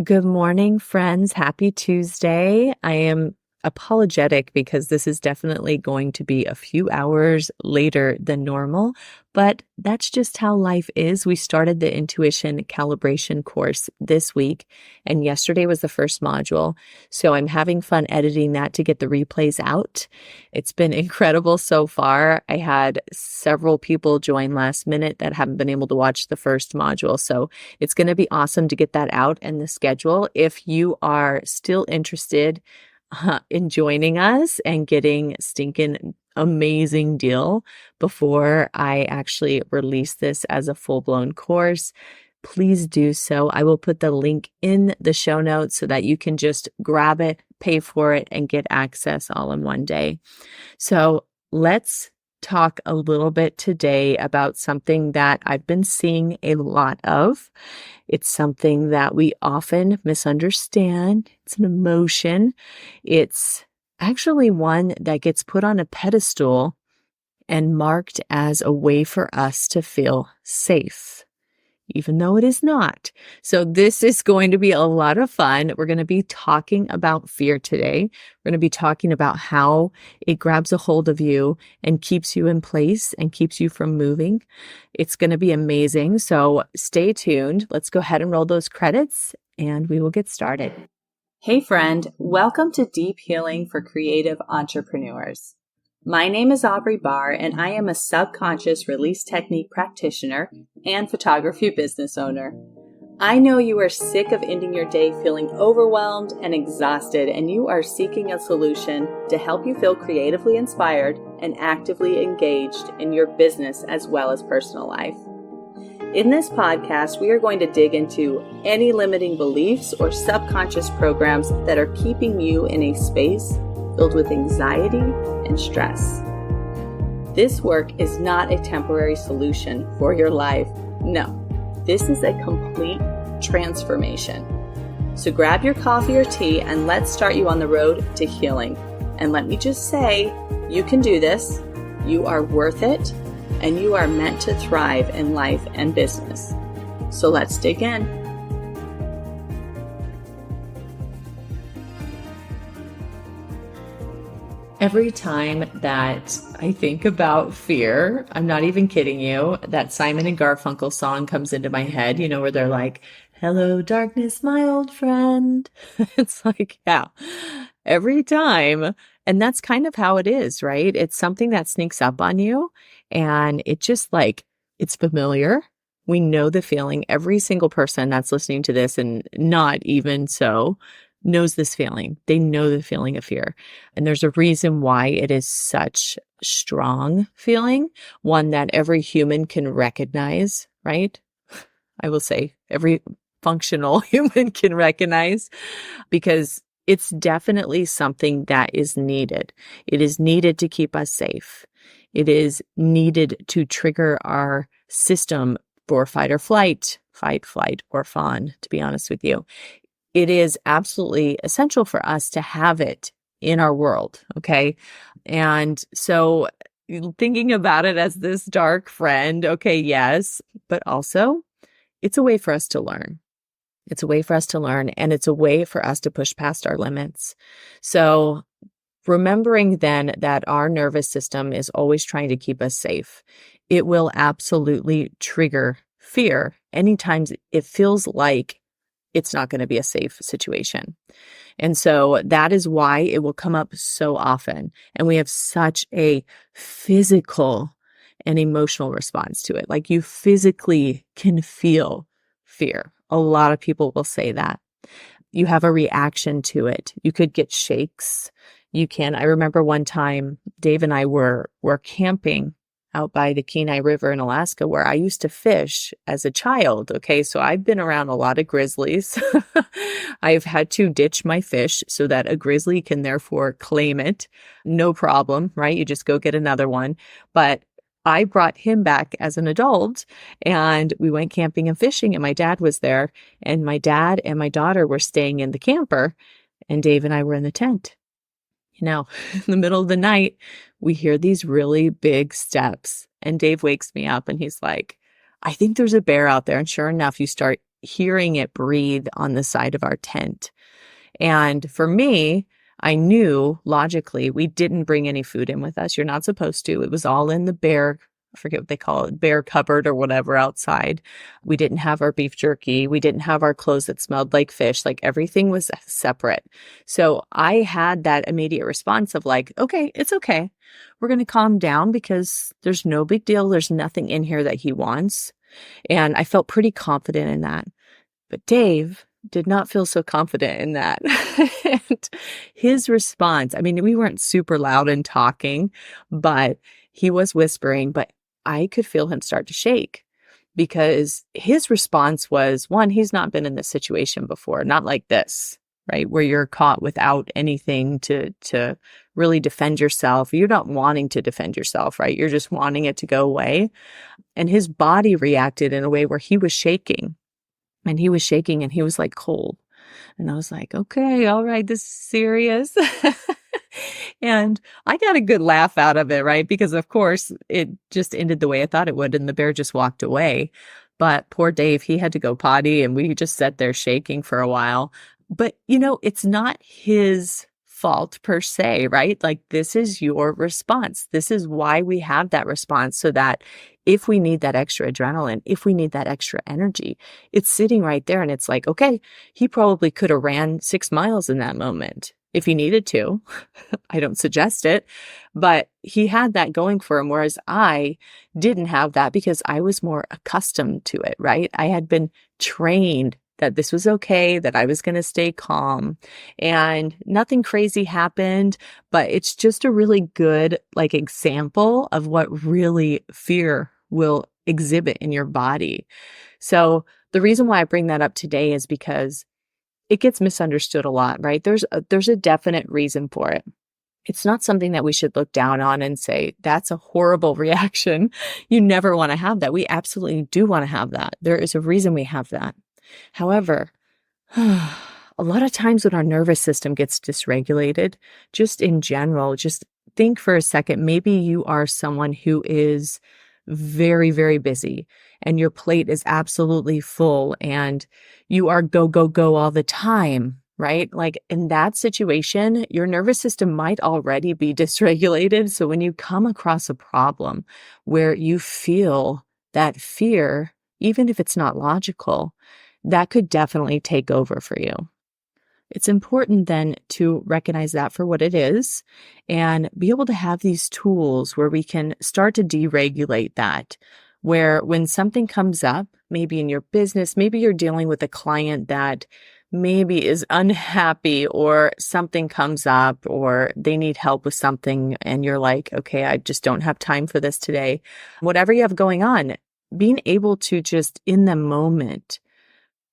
Good morning, friends. Happy Tuesday. I am apologetic because this is definitely going to be a few hours later than normal, but that's just how life is. We started the intuition calibration course this week, and yesterday was the first module. So I'm having fun editing that to get the replays out. It's been incredible so far. I had several people join last minute that haven't been able to watch the first module. So it's going to be awesome to get that out and the schedule. If you are still interested in joining us and getting stinking amazing deal before I actually release this as a full-blown course, please do so. I will put the link in the show notes so that you can just grab it, pay for it, and get access all in one day. So let's talk a little bit today about something that I've been seeing a lot of. It's something that we often misunderstand. It's an emotion. It's actually one that gets put on a pedestal and marked as a way for us to feel safe, even though it is not. So this is going to be a lot of fun. We're going to be talking about fear today. We're going to be talking about how it grabs a hold of you and keeps you in place and keeps you from moving. It's going to be amazing. So stay tuned. Let's go ahead and roll those credits and we will get started. Hey friend, welcome to Deep Healing for Creative Entrepreneurs. My name is Aubrey Barr, and I am a subconscious release technique practitioner and photography business owner. I know you are sick of ending your day feeling overwhelmed and exhausted, and you are seeking a solution to help you feel creatively inspired and actively engaged in your business as well as personal life. In this podcast, we are going to dig into any limiting beliefs or subconscious programs that are keeping you in a space filled with anxiety and stress. This work is not a temporary solution for your life. No, this is a complete transformation. So grab your coffee or tea and let's start you on the road to healing. And let me just say, you can do this, you are worth it, and you are meant to thrive in life and business. So let's dig in. Every time that I think about fear, I'm not even kidding you, that Simon and Garfunkel song comes into my head, where they're like, "Hello, darkness, my old friend." It's like, yeah, every time. And that's kind of how it is, right? It's something that sneaks up on you and it just it's familiar. We know the feeling. Every single person that's listening to this and not even so knows this feeling. They know the feeling of fear. And there's a reason why it is such a strong feeling, one that every human can recognize, right? I will say every functional human can recognize, because it's definitely something that is needed. It is needed to keep us safe. It is needed to trigger our system for fight or flight, or fawn, to be honest with you. It is absolutely essential for us to have it in our world, okay? And so thinking about it as this dark friend, okay, yes, but also it's a way for us to learn. It's a way for us to learn, and it's a way for us to push past our limits. So remembering then that our nervous system is always trying to keep us safe, it will absolutely trigger fear anytime it feels like it's not going to be a safe situation. And so that is why it will come up so often. And we have such a physical and emotional response to it. Like you physically can feel fear. A lot of people will say that. You have a reaction to it. You could get shakes. I remember one time Dave and I were camping out by the Kenai River in Alaska, where I used to fish as a child. Okay, so I've been around a lot of grizzlies. I've had to ditch my fish so that a grizzly can therefore claim it. No problem, right? You just go get another one. But I brought him back as an adult and we went camping and fishing, and my dad was there, and my dad and my daughter were staying in the camper, and Dave and I were in the tent. In the middle of the night, we hear these really big steps, and Dave wakes me up and he's like, "I think there's a bear out there." And sure enough, you start hearing it breathe on the side of our tent. And for me, I knew logically we didn't bring any food in with us. You're not supposed to. It was all in the bear, I forget what they call it, bear cupboard or whatever outside. We didn't have our beef jerky. We didn't have our clothes that smelled like fish. Like everything was separate. So I had that immediate response of like, okay, it's okay. We're going to calm down because there's no big deal. There's nothing in here that he wants. And I felt pretty confident in that. But Dave did not feel so confident in that. And his response, I mean, we weren't super loud in talking, but he was whispering, but I could feel him start to shake because his response was, one, he's not been in this situation before, not like this, right? Where you're caught without anything to really defend yourself. You're not wanting to defend yourself, right? You're just wanting it to go away. And his body reacted in a way where he was shaking. And he was shaking and he was like cold. And I was like, okay, all right, this is serious. And I got a good laugh out of it, right? Because of course it just ended the way I thought it would. And the bear just walked away. But poor Dave, he had to go potty and we just sat there shaking for a while. But it's not his fault per se, right? Like this is your response. This is why we have that response so that if we need that extra adrenaline, if we need that extra energy, it's sitting right there. And it's like, okay, he probably could have ran 6 miles in that moment if he needed to. I don't suggest it, but he had that going for him. Whereas I didn't have that because I was more accustomed to it, right? I had been trained that this was okay, that I was going to stay calm and nothing crazy happened, but it's just a really good example of what really fear will exhibit in your body. So the reason why I bring that up today is because it gets misunderstood a lot, right? There's a definite reason for it. It's not something that we should look down on and say, that's a horrible reaction. You never want to have that. We absolutely do want to have that. There is a reason we have that. However, a lot of times when our nervous system gets dysregulated, just in general, just think for a second, maybe you are someone who is very, very busy and your plate is absolutely full and you are go, go, go all the time, right? Like in that situation, your nervous system might already be dysregulated. So when you come across a problem where you feel that fear, even if it's not logical, that could definitely take over for you. It's important then to recognize that for what it is and be able to have these tools where we can start to deregulate that, where when something comes up, maybe in your business, maybe you're dealing with a client that maybe is unhappy or something comes up or they need help with something and you're like, okay, I just don't have time for this today. Whatever you have going on, being able to just in the moment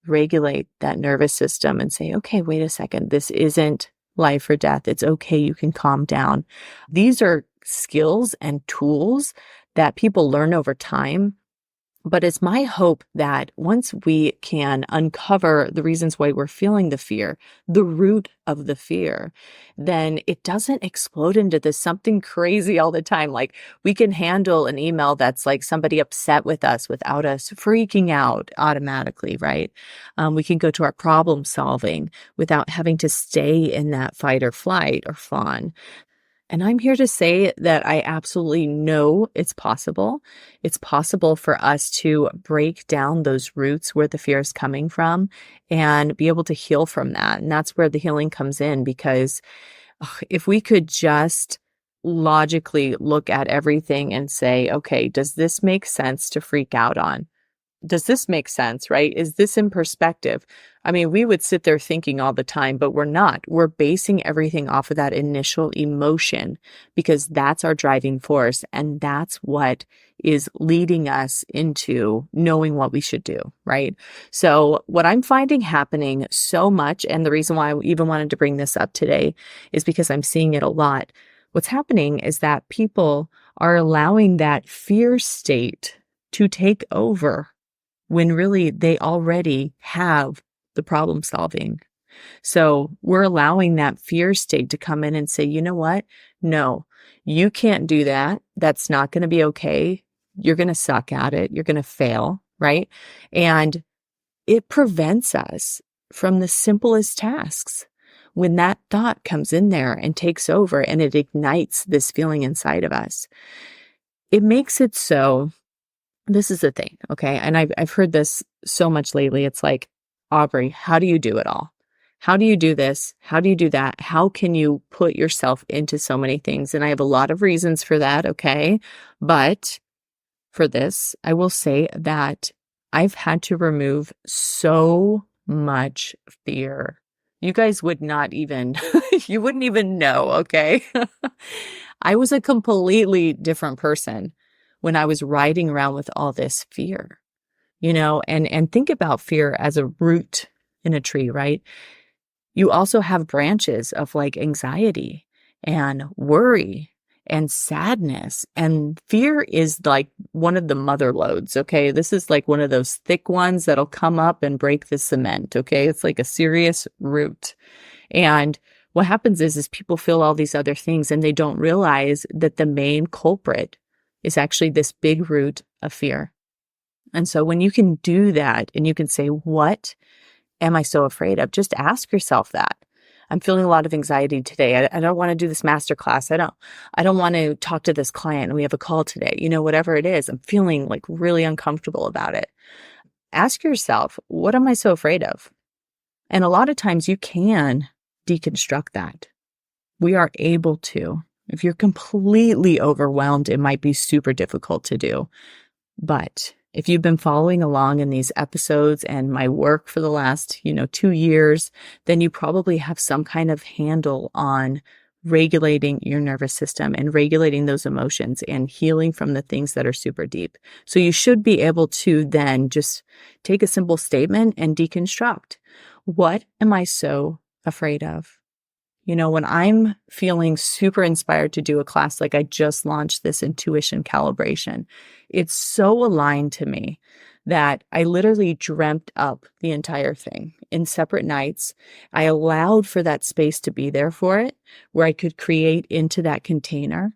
regulate that nervous system and say, okay, wait a second, this isn't life or death. It's okay. You can calm down. These are skills and tools that people learn over time. But it's my hope that once we can uncover the reasons why we're feeling the fear, the root of the fear, then it doesn't explode into this something crazy all the time. Like we can handle an email that's like somebody upset with us without us freaking out automatically, right? We can go to our problem solving without having to stay in that fight or flight or fawn. And I'm here to say that I absolutely know it's possible. It's possible for us to break down those roots where the fear is coming from and be able to heal from that. And that's where the healing comes in, because if we could just logically look at everything and say, okay, does this make sense to freak out on? Does this make sense, right? Is this in perspective? I mean, we would sit there thinking all the time, but we're not. We're basing everything off of that initial emotion because that's our driving force. And that's what is leading us into knowing what we should do, right? So what I'm finding happening so much, and the reason why I even wanted to bring this up today is because I'm seeing it a lot. What's happening is that people are allowing that fear state to take over when really they already have the problem solving. So we're allowing that fear state to come in and say, you know what? No, you can't do that. That's not going to be okay. You're going to suck at it. You're going to fail, right? And it prevents us from the simplest tasks. When that thought comes in there and takes over and it ignites this feeling inside of us, it makes it so, this is the thing, okay? And I've heard this so much lately. It's like, Aubrey, how do you do it all? How do you do this? How do you do that? How can you put yourself into so many things? And I have a lot of reasons for that, okay? But for this, I will say that I've had to remove so much fear. You guys would not even, you wouldn't even know, okay? I was a completely different person when I was riding around with all this fear, and think about fear as a root in a tree, right? You also have branches of like anxiety and worry and sadness. And fear is like one of the mother loads, okay? This is like one of those thick ones that'll come up and break the cement, okay? It's like a serious root. And what happens is people feel all these other things and they don't realize that the main culprit is actually this big root of fear. And so when you can do that and you can say, what am I so afraid of? Just ask yourself that. I'm feeling a lot of anxiety today. I don't want to do this masterclass. I don't want to talk to this client and we have a call today. Whatever it is, I'm feeling like really uncomfortable about it. Ask yourself, what am I so afraid of? And a lot of times you can deconstruct that. We are able to. If you're completely overwhelmed, it might be super difficult to do. But if you've been following along in these episodes and my work for the last, 2 years, then you probably have some kind of handle on regulating your nervous system and regulating those emotions and healing from the things that are super deep. So you should be able to then just take a simple statement and deconstruct. What am I so afraid of? When I'm feeling super inspired to do a class, like I just launched this intuition calibration, it's so aligned to me that I literally dreamt up the entire thing in separate nights. I allowed for that space to be there for it, where I could create into that container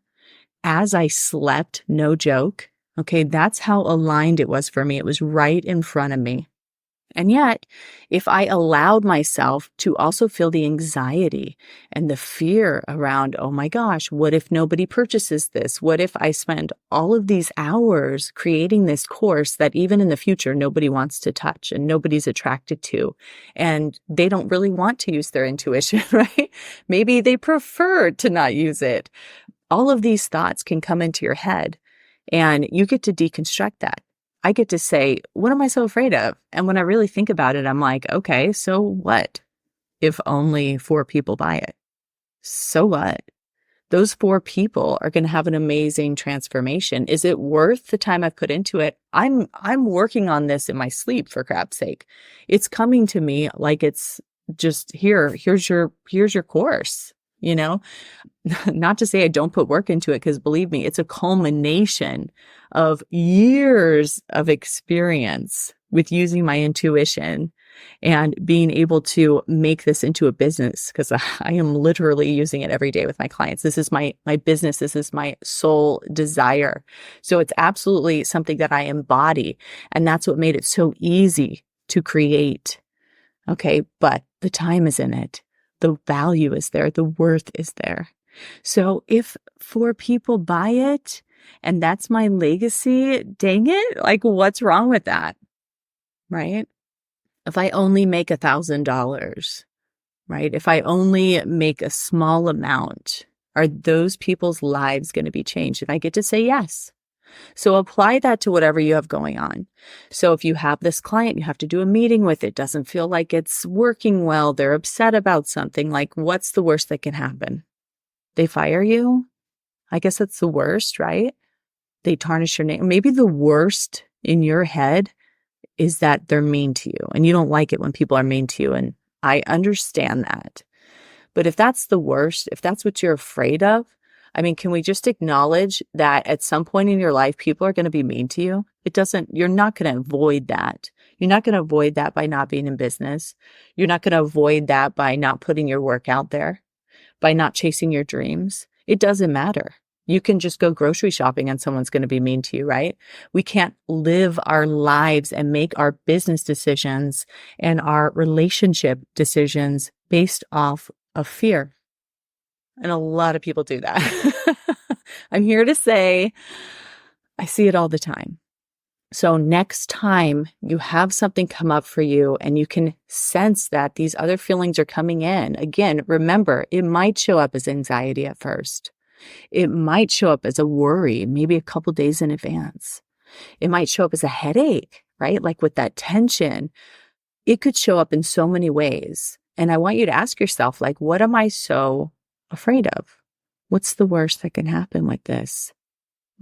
as I slept, no joke. Okay, that's how aligned it was for me. It was right in front of me. And yet, if I allowed myself to also feel the anxiety and the fear around, oh my gosh, what if nobody purchases this? What if I spend all of these hours creating this course that even in the future, nobody wants to touch and nobody's attracted to, and they don't really want to use their intuition, right? Maybe they prefer to not use it. All of these thoughts can come into your head and you get to deconstruct that. I get to say, what am I so afraid of? And when I really think about it, I'm like, okay, so what if only 4 people buy it? So what? Those 4 people are going to have an amazing transformation. Is it worth the time I've put into it? I'm working on this in my sleep, for crap's sake. It's coming to me like it's just here's your course, not to say I don't put work into it, because believe me, it's a culmination of years of experience with using my intuition and being able to make this into a business, because I am literally using it every day with my clients. This is my business. This is my sole desire. So it's absolutely something that I embody. And that's what made it so easy to create. Okay. But the time is in it. The value is there. The worth is there. So if 4 people buy it and that's my legacy, dang it, like what's wrong with that? Right? If I only make $1,000, right? If I only make a small amount, are those people's lives going to be changed? And I get to say yes. So apply that to whatever you have going on. So if you have this client, you have to do a meeting with it, doesn't feel like it's working well, they're upset about something, like what's the worst that can happen? They fire you? I guess that's the worst, right? They tarnish your name. Maybe the worst in your head is that they're mean to you and you don't like it when people are mean to you. And I understand that. But if that's the worst, if that's what you're afraid of, can we just acknowledge that at some point in your life, people are going to be mean to you? You're not going to avoid that. You're not going to avoid that by not being in business. You're not going to avoid that by not putting your work out there, by not chasing your dreams. It doesn't matter. You can just go grocery shopping and someone's going to be mean to you, right? We can't live our lives and make our business decisions and our relationship decisions based off of fear. And a lot of people do that. I'm here to say, I see it all the time. So next time you have something come up for you and you can sense that these other feelings are coming in, again, remember, it might show up as anxiety at first. It might show up as a worry, maybe a couple days in advance. It might show up as a headache, right? Like with that tension, it could show up in so many ways. And I want you to ask yourself, like, what am I so afraid of? What's the worst that can happen with this?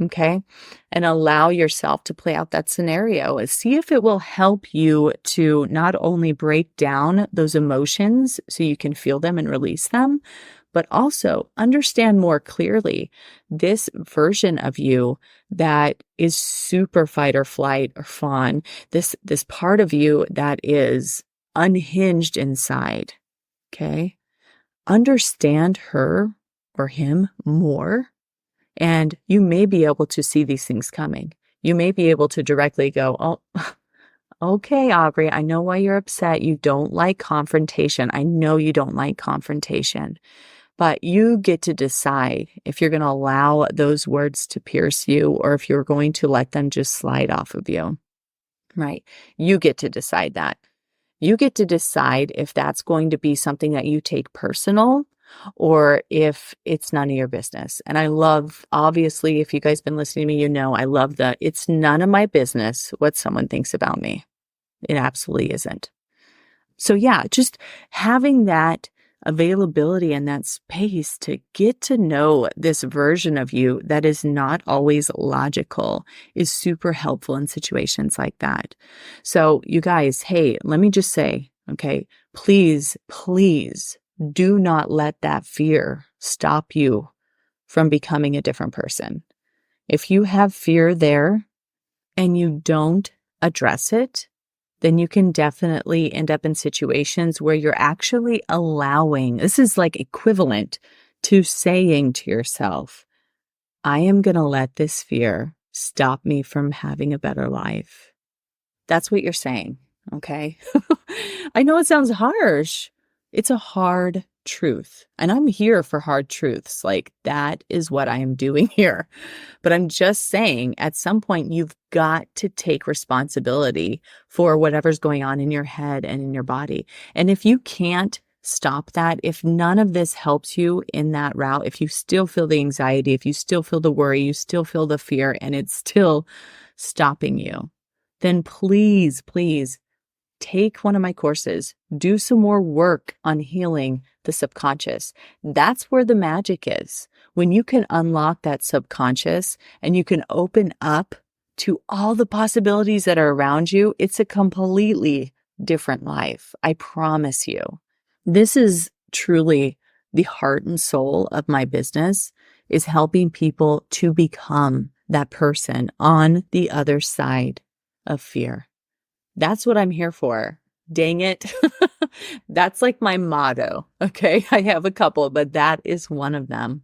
Okay. And allow yourself to play out that scenario and see if it will help you to not only break down those emotions so you can feel them and release them, but also understand more clearly this version of you that is super fight or flight or fawn, this part of you that is unhinged inside. Okay. Understand her or him more. And you may be able to see these things coming. You may be able to directly go, oh, okay, Aubrey, I know why you're upset. You don't like confrontation. I know you don't like confrontation. But you get to decide if you're going to allow those words to pierce you or if you're going to let them just slide off of you, right? You get to decide that. You get to decide if that's going to be something that you take personal or if it's none of your business. And I love, obviously, if you guys been listening to me, you know, I love it's none of my business what someone thinks about me. It absolutely isn't. So yeah, just having that availability and that space to get to know this version of you that is not always logical is super helpful in situations like that. So you guys, hey, let me just say, okay, please do not let that fear stop you from becoming a different person. If you have fear there and you don't address it, then you can definitely end up in situations where you're actually allowing, this is like equivalent to saying to yourself, I am going to let this fear stop me from having a better life. That's what you're saying, okay? I know it sounds harsh. It's a hard truth. And I'm here for hard truths. Like that is what I am doing here. But I'm just saying at some point you've got to take responsibility for whatever's going on in your head and in your body. And if you can't stop that, if none of this helps you in that route, if you still feel the anxiety, if you still feel the worry, you still feel the fear, and it's still stopping you, then please take one of my courses, do some more work on healing the subconscious. That's where the magic is. When you can unlock that subconscious and you can open up to all the possibilities that are around you, it's a completely different life. I promise you. This is truly the heart and soul of my business, is helping people to become that person on the other side of fear. That's what I'm here for. Dang it. That's like my motto. Okay. I have a couple, but that is one of them.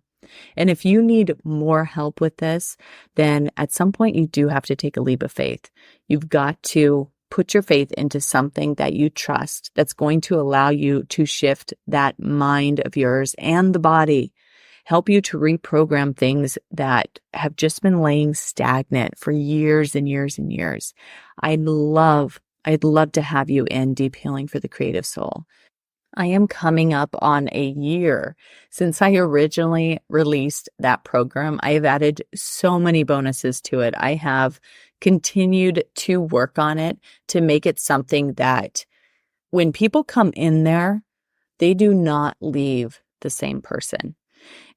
And if you need more help with this, then at some point you do have to take a leap of faith. You've got to put your faith into something that you trust that's going to allow you to shift that mind of yours and the body, help you to reprogram things that have just been laying stagnant for years and years and years. I'd love to have you in Deep Healing for the Creative Soul. I am coming up on a year since I originally released that program. I have added so many bonuses to it. I have continued to work on it to make it something that when people come in there, they do not leave the same person.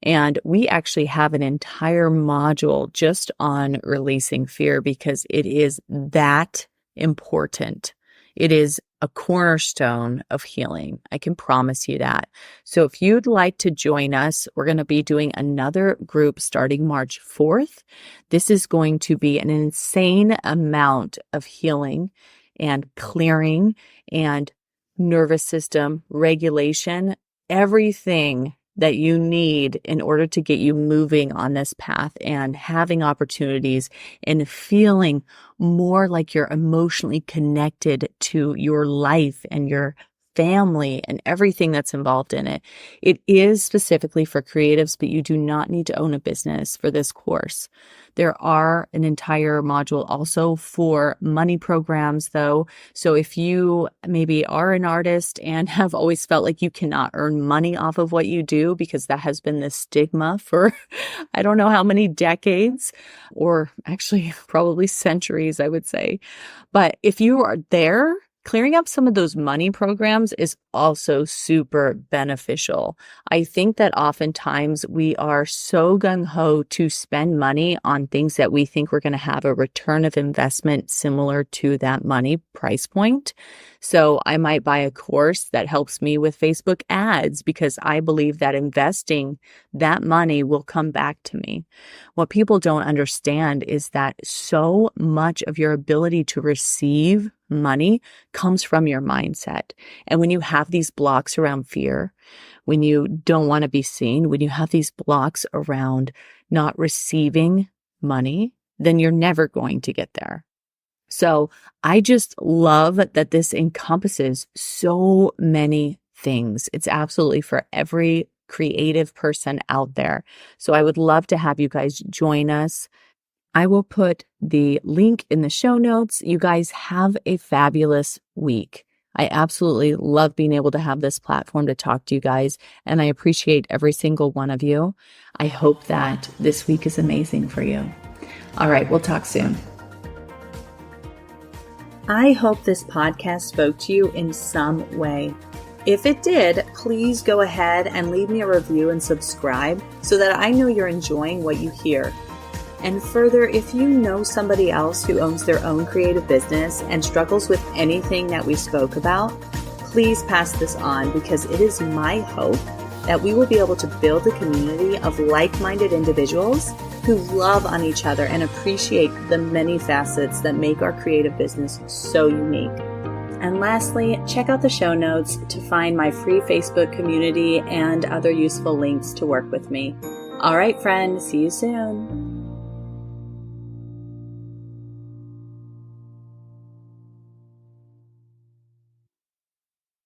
And we actually have an entire module just on releasing fear because it is that important. It is a cornerstone of healing. I can promise you that. So if you'd like to join us, we're going to be doing another group starting March 4th. This is going to be an insane amount of healing and clearing and nervous system regulation, everything that you need in order to get you moving on this path and having opportunities and feeling more like you're emotionally connected to your life and your family and everything that's involved in it. It is specifically for creatives, but you do not need to own a business for this course. There are an entire module also for money programs, though. So if you maybe are an artist and have always felt like you cannot earn money off of what you do, because that has been the stigma for I don't know how many decades, or actually probably centuries, I would say. But if you are there, clearing up some of those money programs is also super beneficial. I think that oftentimes we are so gung-ho to spend money on things that we think we're going to have a return of investment similar to that money price point. So I might buy a course that helps me with Facebook ads because I believe that investing that money will come back to me. What people don't understand is that so much of your ability to receive money comes from your mindset. And when you have these blocks around fear, when you don't want to be seen, when you have these blocks around not receiving money, then you're never going to get there. So I just love that this encompasses so many things. It's absolutely for every creative person out there. So I would love to have you guys join us. I will put the link in the show notes. You guys have a fabulous week. I absolutely love being able to have this platform to talk to you guys, and I appreciate every single one of you. I hope that this week is amazing for you. All right, we'll talk soon. I hope this podcast spoke to you in some way. If it did, please go ahead and leave me a review and subscribe so that I know you're enjoying what you hear. And further, if you know somebody else who owns their own creative business and struggles with anything that we spoke about, please pass this on, because it is my hope that we will be able to build a community of like-minded individuals who love on each other and appreciate the many facets that make our creative business so unique. And lastly, check out the show notes to find my free Facebook community and other useful links to work with me. All right, friend, see you soon.